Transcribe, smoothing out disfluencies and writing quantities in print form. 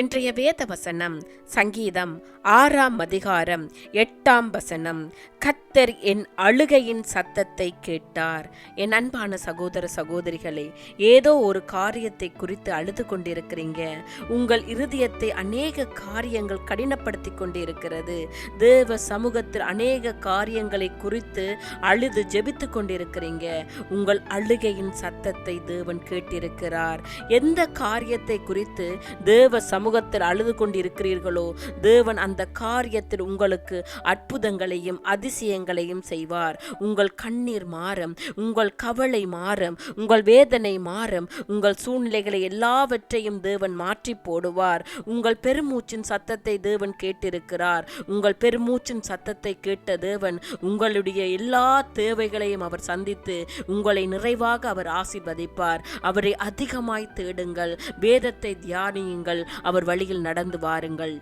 இன்றைய வேத வசனம் சங்கீதம் 6ஆம் அதிகாரம் 8ஆம் வசனம். கர்த்தர் என் அழுகையின் சத்தத்தை கேட்டார். என் அன்பான சகோதர சகோதரிகளே, ஏதோ ஒரு காரியத்தை குறித்து அழுது கொண்டிருக்கிறீங்க. உங்கள் இருதயத்தை அநேக காரியங்கள் கடினப்படுத்தி கொண்டிருக்கிறது. தேவ சமூகத்தில் அநேக காரியங்களை குறித்து அழுது ஜெபித்து கொண்டிருக்கிறீங்க. உங்கள் அழுகையின் சத்தத்தை தேவன் கேட்டிருக்கிறார். எந்த காரியத்தை குறித்து தேவ சமூகத்தில் அழுது கொண்டிருக்கிறீர்களோ, தேவன் அந்த காரியத்தில் உங்களுக்கு அற்புதங்களையும் அதிசயங்களையும் செய்வார். உங்கள் கண்ணீர் மாறும், உங்கள் கவலை மாறும், உங்கள் வேதனை மாறும், உங்கள் சூழ்நிலைகளை எல்லாவற்றையும் தேவன் மாற்றி போடுவார். உங்கள் பெருமூச்சின் சத்தத்தை தேவன் கேட்டிருக்கிறார். உங்கள் பெருமூச்சின் சத்தத்தை கேட்ட தேவன் உங்களுடைய எல்லா தேவைகளையும் அவர் சந்தித்து உங்களை நிறைவாக அவர் ஆசீர்வதிப்பார். அவரை அதிகமாய் தேடுங்கள், வேதத்தை தியானியுங்கள், அவர் வழியில் நடந்து வாருங்கள்.